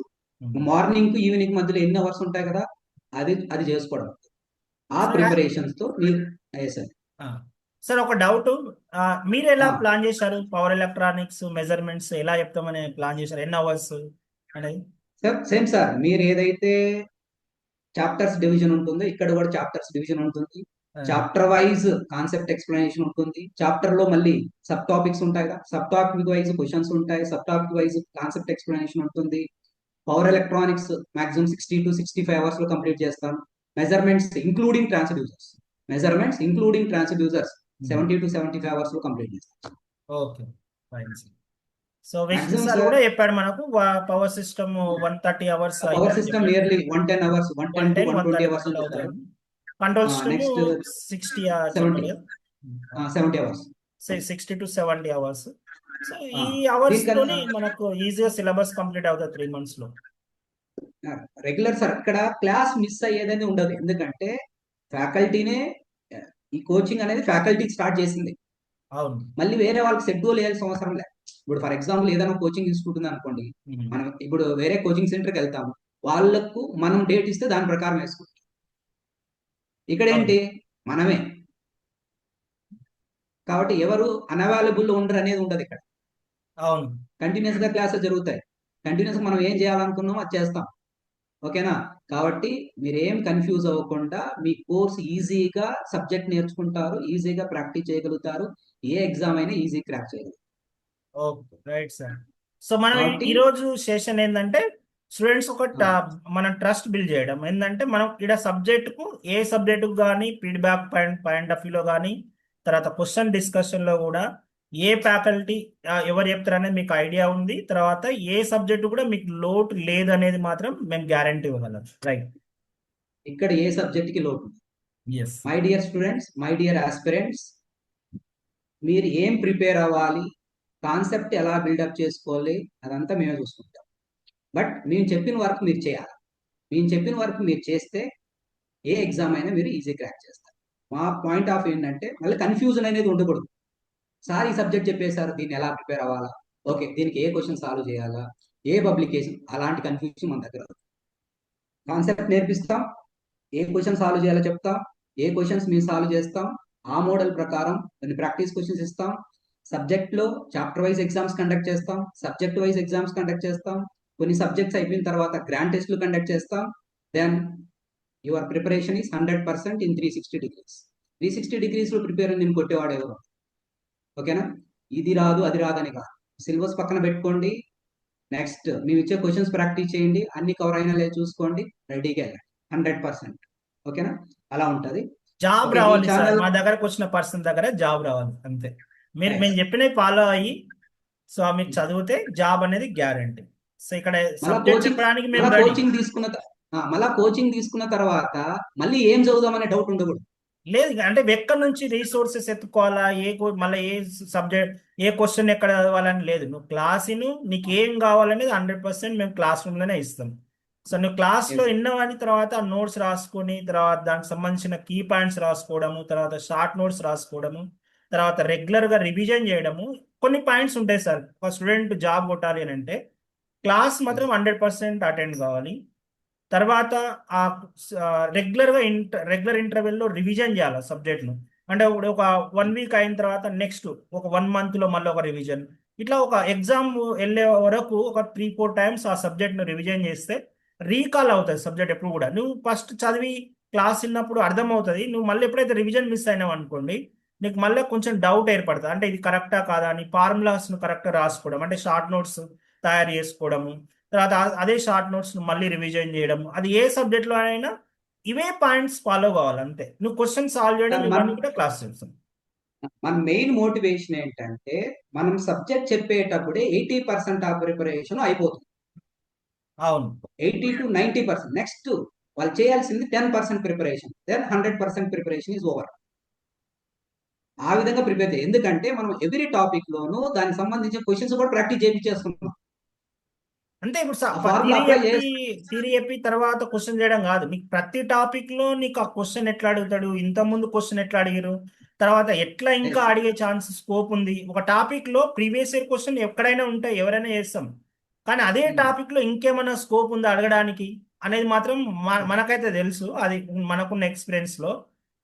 ఉమ్. మార్నింగ్ కు ఈవినింగ్ మధ్యలో ఎన్ని అవర్స్ ఉంటాయి కదా, అది అది చేసుకోవడం. ఆ సార్ ప్రిపరేషన్స్ తో మీరు సార్. ఆ, సార్ ఒక డౌట్, మీరు ఎలా ఆ, ప్లాన్ చేశారు? పవర్ ఎలక్ట్రానిక్స్ మెజర్మెంట్స్ ఎలా చెప్తామని ప్లాన్ చేశారు? ఎన్ని అవర్స్ అనేది? సార్ సేమ్ సార్, మీరు ఏదైతే చాప్టర్స్ డివిజన్ ఉంటుందో ఇక్కడ కూడా చాప్టర్స్ డివిజన్ ఉంటుంది. ఆ, చాప్టర్ వైజ్ కాన్సెప్ట్ ఎక్స్ప్లెనేషన్ ఉంటుంది. చాప్టర్ లో మళ్ళీ సబ్ టాపిక్స్ ఉంటాయి కదా, సబ్ టాపిక్ వైజ్ క్వశ్చన్స్ ఉంటాయి, sub topic wise concept explanation ఉంటుంది. Power electronics maximum 60 to 65 hours లో కంప్లీట్ చేస్తాను. Measurements including transducers, measurements including transducers um. 70 to 75 hours లో కంప్లీట్ చేస్తాను. Okay, fine sir. So Vishnu maximum sir sir, కూడా చెప్పాడు మనకు power system 130 hours power అవుతాయని system చెప్పాడు. నియర్లీ 110 అవర్స్, 110 to 110 120 అవర్స్ అని చెప్పారు. అవుతాయని. కంట్రోల్ సిస్టమ్ నెక్స్ట్ 60 చెప్పాడు 70, కదా. 70 అవర్స్. 60 to 70 hours. సో ఈ అవర్స్ దీనికన్నా తోని మనకు ఈజీగా సిలబస్ కంప్లీట్ అవుతుంది 3 months లో. రెగ్యులర్ సార్, అక్కడ క్లాస్ మిస్ అయ్యేదని ఉండదు. ఎందుకంటే ఫ్యాకల్టీనే ఈ కోచింగ్ అనేది ఫ్యాకల్టీ స్టార్ట్ చేసింది. అవును. మళ్ళీ వేరే వాళ్ళకి షెడ్యూల్ వేయాల్సిన అవసరం లేదు. ఇప్పుడు ఫర్ ఎగ్జాంపుల్ ఏదైనా కోచింగ్ ఇన్స్టిట్యూట్ ఉంది అనుకోండి, ఉమ్. మనం ఇప్పుడు వేరే కోచింగ్ సెంటర్కి వెళ్తాము, వాళ్ళకు మనం డేట్ ఇస్తే దాని ప్రకారం వేసుకుంటాం. ఇక్కడ అవును. ఏంటి, మనమే. కాబట్టి ఎవరు అనవైలబుల్ ఉండరు అనేది ఉండదు ఇక్కడ. అవును. కంటిన్యూస్ గా క్లాసెస్ జరుగుతాయి. కంటిన్యూస్ గా మనం ఏం చేయాలనుకున్నామో అది చేస్తాం. ఓకేనా? కాబట్టి మీరేం కన్ఫ్యూజ్ అవ్వకుండా మీ కోర్స్ ఈజీగా సబ్జెక్ట్ నేర్చుకుంటారు, ఈజీగా ప్రాక్టీస్ చేయగలుగుతారు, ఏ ఎగ్జామ్ అయినా ఈజీ క్రాక్ చేయగలుగుతారు. Okay, right sir. సో మనం కాబట్టి ఈరోజు సెషన్ ఏంటంటే స్టూడెంట్స్ ఒక ఆ, మనం ట్రస్ట్ బిల్డ్ చేయడం ఏంటంటే మనం ఇక్కడ సబ్జెక్టుకు ఏ సబ్జెక్టుకు కానీ ఫీడ్బ్యాక్ పాయింట్ ఆఫ్ వ్యూలో కానీ తర్వాత క్వశ్చన్ డిస్కషన్లో కూడా ఏ ఫ్యాకల్టీ ఎవరు చెప్తారు అనేది మీకు ఐడియా ఉంది. తర్వాత ఏ సబ్జెక్టు కూడా మీకు లోటు లేదనేది మాత్రం మేము గ్యారంటీ ఇవ్వగలం. రైట్. ఇక్కడ ఏ సబ్జెక్ట్ కి లోటు. Yes. My dear students, my dear aspirants, మీరు ఏం ప్రిపేర్ అవ్వాలి, కాన్సెప్ట్ ఎలా బిల్డప్ చేసుకోవాలి, అదంతా మేమే చూసుకుంటాం. బట్ మేము చెప్పిన వర్క్ మీరు చేయాలి. మేము చెప్పిన వర్క్ మీరు చేస్తే ఏ ఎగ్జామ్ అయినా మీరు ఈజీ క్రాక్ చేస్తారు. మా పాయింట్ ఆఫ్ ఏంటంటే మళ్ళీ కన్ఫ్యూజన్ అనేది ఉండకూడదు. సార్ ఈ సబ్జెక్ట్ చెప్పేశారు, దీన్ని ఎలా ప్రిపేర్ అవ్వాలా, ఓకే దీనికి ఏ క్వశ్చన్ సాల్వ్ చేయాలా, ఏ పబ్లికేషన్, అలాంటి కన్ఫ్యూజన్ మన దగ్గర. కాన్సెప్ట్ నేర్పిస్తాం, ఏ క్వశ్చన్ సాల్వ్ చేయాలో చెప్తాం, ఏ క్వశ్చన్స్ మేము సాల్వ్ చేస్తాం, ఆ మోడల్ ప్రకారం కొన్ని ప్రాక్టీస్ క్వశ్చన్స్ ఇస్తాం. సబ్జెక్ట్ లో చాప్టర్ వైజ్ ఎగ్జామ్స్ కండక్ట్ చేస్తాం, సబ్జెక్ట్ వైజ్ ఎగ్జామ్స్ కండక్ట్ చేస్తాం. కొన్ని సబ్జెక్ట్స్ అయిపోయిన తర్వాత గ్రాండ్ టెస్ట్లు కండక్ట్ చేస్తాం. Then your preparation is 100% in 360 degrees. 360 degrees లో ప్రిపేర్ నేను కొట్టేవాడు ఎవరు? ఓకేనా? ఇది రాదు అది రాదు అని కాదు. సిలబస్ పక్కన పెట్టుకోండి, నెక్స్ట్ మేము ఇచ్చే క్వశ్చన్స్ ప్రాక్టీస్ చేయండి, అన్ని కవర్ అయినా లేదు చూసుకోండి, రెడీగా వెళ్ళండి 100%. ఓకేనా? అలా ఉంటుంది. జాబ్ ఓకే, ఈ రావాలి సార్, ఛానల్ మా దగ్గరకు వచ్చిన పర్సన్ దగ్గర జాబ్ రావాలి అంతే. మేము చెప్పినవి ఫాలో అయ్యి సో మీరు చదివితే జాబ్ అనేది గ్యారంటీ. సో ఇక్కడ మళ్ళా సబ్జెక్ట్ కోచింగ్ చెప్పడానికి మేము మళ్ళా రెడీ. కోచింగ్ తీసుకున్న మళ్ళా కోచింగ్ తీసుకున్న తర్వాత మళ్ళీ ఏం చదువుదామనే డౌట్ ఉండకూడదు. లేదు అంటే ఎక్కడి నుంచి రీసోర్సెస్ ఎత్తుకోవాలా, మళ్ళీ ఏ సబ్జెక్ట్ ఏ క్వశ్చన్ ఎక్కడ చదవాలని లేదు. నువ్వు క్లాసును నీకు ఏం కావాలనేది 100% మేము క్లాస్ రూమ్లోనే ఇస్తాం. సో నువ్వు క్లాస్లో Yes. విన్నవని తర్వాత నోట్స్ రాసుకొని తర్వాత దానికి సంబంధించిన కీ పాయింట్స్ రాసుకోవడము, తర్వాత షార్ట్ నోట్స్ రాసుకోవడము, తర్వాత రెగ్యులర్గా రివిజన్ చేయడము. కొన్ని పాయింట్స్ ఉంటాయి సార్, ఒక స్టూడెంట్ జాబ్ కొట్టాలి అని అంటే క్లాస్ మాత్రం 100% అటెండ్ కావాలి. తర్వాత ఆ రెగ్యులర్ ఇంటర్వెల్లో రివిజన్ చేయాలి సబ్జెక్ట్ను. అంటే ఇప్పుడు ఒక 1 వీక్ అయిన తర్వాత నెక్స్ట్ ఒక 1 మంత్లో మళ్ళీ ఒక రివిజన్. ఇట్లా ఒక ఎగ్జామ్ వెళ్ళే వరకు ఒక 3-4 టైమ్స్ ఆ సబ్జెక్ట్ను రివిజన్ చేస్తే రీకాల్ అవుతుంది సబ్జెక్ట్. ఎప్పుడు కూడా నువ్వు ఫస్ట్ చదివి క్లాస్ విన్నప్పుడు అర్థమవుతుంది. నువ్వు మళ్ళీ ఎప్పుడైతే రివిజన్ మిస్ అయినావు అనుకోండి, నీకు మళ్ళీ కొంచెం డౌట్ ఏర్పడుతుంది. అంటే ఇది కరెక్టా కాదా అని ఫార్ములాస్ను కరెక్ట్గా రాసుకోవడం, అంటే షార్ట్ నోట్స్ తయారు చేసుకోవడము, తర్వాత అదే షార్ట్ నోట్స్ మళ్ళీ రివిజన్ చేయడం. అది ఏ సబ్జెక్ట్లో అయినా ఇవే పాయింట్స్ ఫాలో కావాలి అంతే. నువ్వు క్వశ్చన్ సాల్వ్ చేయడం సార్, ఇవన్నీ కూడా క్లాస్ చేస్తాం. మన మెయిన్ మోటివేషన్ ఏంటంటే మనం సబ్జెక్ట్ చెప్పేటప్పుడే 80% ఆఫ్ ప్రిపరేషన్ అయిపోతుంది. అవును. 80 to 90%. నెక్స్ట్ వాళ్ళు చేయాల్సింది 10% preparation, then 100% preparation is over. ఆ విధంగా ప్రిపేర్ చేయాలి. ఎందుకంటే మనం ఎవ్రీ టాపిక్ లోనూ దానికి సంబంధించిన క్వశ్చన్స్ కూడా ప్రాక్టీస్ చేయించేస్తున్నాం. అంటే ఇప్పుడు ఆ ఫార్ములా థియరీ అప్లై చెప్పి చేసి థియరీ చెప్పి తర్వాత క్వశ్చన్ చేయడం కాదు. నీకు ప్రతి టాపిక్ లో నీకు ఆ క్వశ్చన్ ఎట్లా అడుగుతాడు, ఇంత ముందు క్వశ్చన్ ఎట్లా అడిగారు, తర్వాత ఎట్లా ఇంకా ఎస్. అడిగే ఛాన్స్ స్కోప్ ఉంది. ఒక టాపిక్ లో ప్రీవియస్ ఇయర్ క్వశ్చన్ ఎక్కడైనా ఉంటాయి, ఎవరైనా చేస్తాం. కానీ అదే టాపిక్ లో ఇంకేమైనా స్కోప్ ఉందా అడగడానికి అనేది మాత్రం మనకైతే తెలుసు, అది మనకున్న ఎక్స్పీరియన్స్ లో.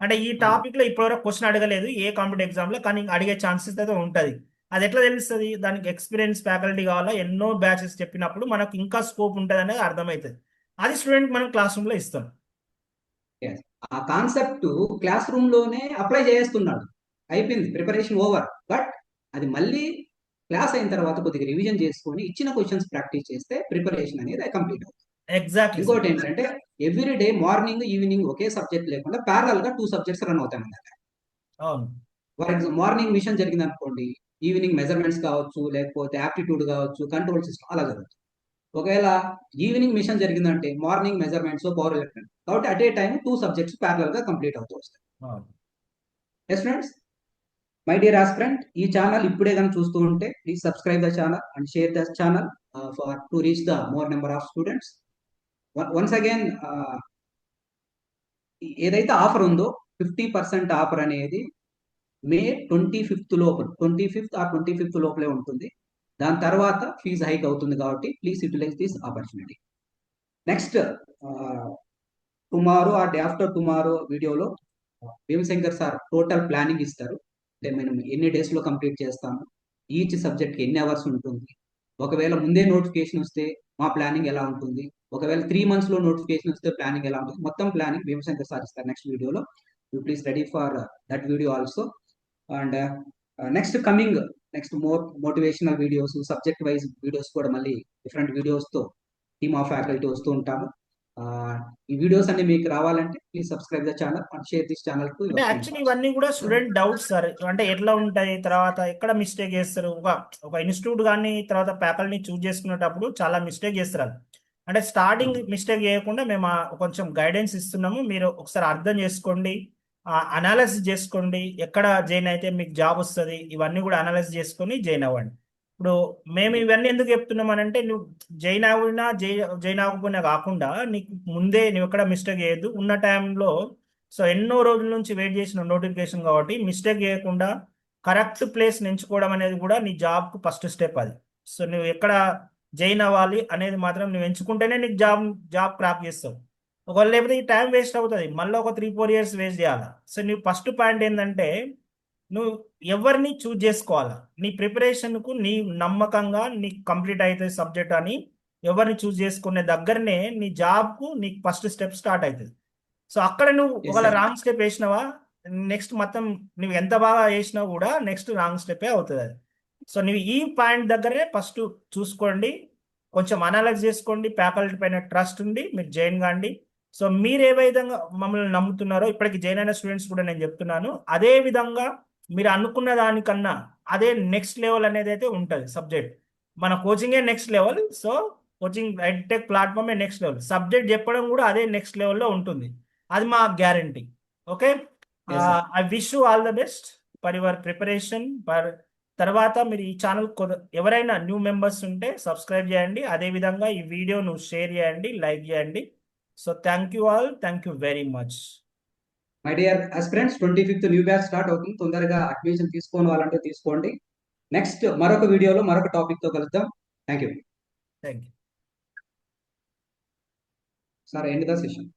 అంటే ఈ టాపిక్ లో ఇప్పటివరకు క్వశ్చన్ అడగలేదు ఏ కాంపిటేటివ్ ఎగ్జామ్ లో, కానీ అడిగే ఛాన్సెస్ అయితే ఉంటది. అది ఎట్లా తెలుస్తుంది? దానికి ఎక్స్పీరియన్స్ ఫ్యాకల్టీ కావాలా, ఎన్నో బ్యాచెస్ చెప్పినప్పుడు మనకు ఇంకా స్కోప్ ఉంటుంది అనేది అర్థమవుతుంది. అది స్టూడెంట్ మనం క్లాస్ రూమ్ లో ఇస్తాం. Yes. ఆ కాన్సెప్ట్ క్లాస్ రూమ్ లోనే అప్లై చేస్తున్నాడు, అయిపోయింది, ప్రిపరేషన్ ఓవర్. బట్ అది మళ్ళీ క్లాస్ అయిన తర్వాత కొద్దిగా రివిజన్ చేసుకొని ఇచ్చిన క్వశ్చన్స్ ప్రాక్టీస్ చేస్తే ప్రిపరేషన్ అనేది కంప్లీట్ అవుతుంది. Exactly sir. ఇంకోటి ఏంటంటే ఎవ్రీ డే మార్నింగ్ ఈవినింగ్ ఒకే సబ్జెక్ట్ లేకుండా ప్యారల్ గా 2 సబ్జెక్ట్స్ రన్ అవుతాయి అన్నమాట. అవును. ఫర్ ఎగ్జాంపుల్ మార్నింగ్ మిషన్ జరిగింది అనుకోండి, ఈవినింగ్ మెజర్మెంట్స్ కావచ్చు, లేకపోతే యాప్టిట్యూడ్ కావచ్చు, కంట్రోల్ సిస్టమ్ అలా జరుగుతుంది. ఒకవేళ ఈవినింగ్ మిషన్ జరిగిందంటే మార్నింగ్ మెజర్మెంట్స్, పవర్ ఎలక్ట్రానిక్, కాబట్టి at a time 2 subjects parallel గా కంప్లీట్ అవుతూ వస్తాయి. అవును. Yes friends, my dear aspirant, ఈ ఛానల్ ఇప్పుడే కనుక చూస్తూ ఉంటే please subscribe the channel and share the channel for to reach the more number of students. Once again, ఏదైతే ఆఫర్ ఉందో 50% ఆఫర్ అనేది మే 25th లోపల, 25th లోపలే ఉంటుంది. దాని తర్వాత ఫీజు హైక్ అవుతుంది, కాబట్టి please utilise this opportunity. Next tomorrow or day after tomorrow వీడియోలో భీమశంకర్ సార్ టోటల్ ప్లానింగ్ ఇస్తారు. అంటే మనం ఎన్ని డేస్ లో కంప్లీట్ చేస్తాము, ఈచ్ సబ్జెక్ట్ కి ఎన్ని అవర్స్ ఉంటుంది, ఒకవేళ ముందే నోటిఫికేషన్ వస్తే మా ప్లానింగ్ ఎలా ఉంటుంది, ఒకవేళ 3 months లో నోటిఫికేషన్ వస్తే ప్లానింగ్ ఎలా ఉంటుంది, మొత్తం ప్లానింగ్ భీమశంకర్ సార్ ఇస్తారు నెక్స్ట్ వీడియోలో. You please ready for that video also. And next more motivational videos, subject wise videos కూడా మళ్ళీ డిఫరెంట్ వీడియోస్ తో టీమ్ ఆఫ్ ఫ్యాకల్టీ వస్తూ ఉంటాము. ఈ వీడియోస్ అన్ని మీకు రావాలంటే please subscribe the channel and share this channel to అంటే యువర్ యాక్చువల్లీ ఫ్రెండ్స్. ఇవన్నీ కూడా స్టూడెంట్ డౌట్స్ సార్. అంటే ఎట్లా ఉంటాయి, తర్వాత ఎక్కడ మిస్టేక్ చేస్తారు, ఒక ఇన్స్టిట్యూట్ కానీ తర్వాత ఫ్యాకల్టీని చూస్ చేసుకునేటప్పుడు చాలా మిస్టేక్ చేస్తారు వాళ్ళు. అంటే స్టార్టింగ్ మిస్టేక్ చేయకుండా మేము కొంచెం గైడెన్స్ ఇస్తున్నాము, మీరు ఒకసారి అర్థం చేసుకోండి, అనాలిసిస్ చేసుకోండి, ఎక్కడ జాయిన్ అయితే మీకు జాబ్ వస్తుంది, ఇవన్నీ కూడా అనాలిసిస్ చేసుకొని జాయిన్ అవ్వండి. ఇప్పుడు మేము ఇవన్నీ ఎందుకు చెప్తున్నాం అని అంటే, నువ్వు జాయిన్ అవ్వినా జాయిన్ అవ్వకపోయినా కాకుండా నీకు ముందే నువ్వు ఎక్కడ మిస్టేక్ చేయొద్దు ఉన్న టైంలో. సో ఎన్నో రోజుల నుంచి వెయిట్ చేసిన నోటిఫికేషన్ కాబట్టి మిస్టేక్ చేయకుండా కరెక్ట్ ప్లేస్ ఎంచుకోవడం అనేది కూడా నీ జాబ్కు ఫస్ట్ స్టెప్ అది. సో నువ్వు ఎక్కడ జాయిన్ అవ్వాలి అనేది మాత్రం నువ్వు ఎంచుకుంటేనే నీకు జాబ్ క్రాక్ చేస్తావు. ఒకవేళ లేకపోతే ఈ టైం వేస్ట్ అవుతుంది, మళ్ళీ ఒక 3-4 years వేస్ట్ చేయాలి. సో నువ్వు ఫస్ట్ పాయింట్ ఏంటంటే, నువ్వు ఎవరిని చూజ్ చేసుకోవాలా, నీ ప్రిపరేషన్కు నీ నమ్మకంగా నీకు కంప్లీట్ అవుతుంది సబ్జెక్ట్ అని ఎవరిని చూజ్ చేసుకునే దగ్గరనే నీ జాబ్కు నీకు ఫస్ట్ స్టెప్ స్టార్ట్ అవుతుంది. సో అక్కడ నువ్వు ఎస్ ఒకవేళ సార్. రాంగ్ స్టెప్ వేసినావా, నెక్స్ట్ మొత్తం నువ్వు ఎంత బాగా వేసినా కూడా నెక్స్ట్ రాంగ్ స్టెప్పే అవుతుంది అది. సో నువ్వు ఈ పాయింట్ దగ్గరే ఫస్ట్ చూసుకోండి, కొంచెం అనలైజ్ చేసుకోండి, ఫ్యాకల్టీ పైన ట్రస్ట్ ఉండి మీరు జాయిన్ కాండి. సో మీరు ఏ విధంగా మమ్మల్ని నమ్ముతున్నారో ఇప్పటికి జాయిన్ అయిన స్టూడెంట్స్ కూడా నేను చెప్తున్నాను, అదే విధంగా మీరు అనుకున్న దానికన్నా అదే నెక్స్ట్ లెవెల్ అనేది అయితే ఉంటుంది సబ్జెక్ట్. మన కోచింగే next level. So coaching edtech ప్లాట్ఫామే నెక్స్ట్ లెవెల్, సబ్జెక్ట్ చెప్పడం కూడా అదే నెక్స్ట్ లెవెల్లో ఉంటుంది, అది మా guarantee. Okay, yes sir. I wish you all the best for your preparation. తర్వాత మీరు ఈ ఛానల్ ఎవరైనా న్యూ మెంబర్స్ ఉంటే సబ్స్క్రైబ్ చేయండి, అదేవిధంగా ఈ వీడియోను షేర్ చేయండి, లైక్ చేయండి. So thank you all, thank you very much. My dear aspirants, 25th new batch start అవుతుంది, తొందరగా అడ్మిషన్ తీసుకోని వాళ్ళంటే తీసుకోండి. నెక్స్ట్ మరొక వీడియోలో మరొక టాపిక్ తో కలుద్దాం. Thank you thank you. Sir. End the session.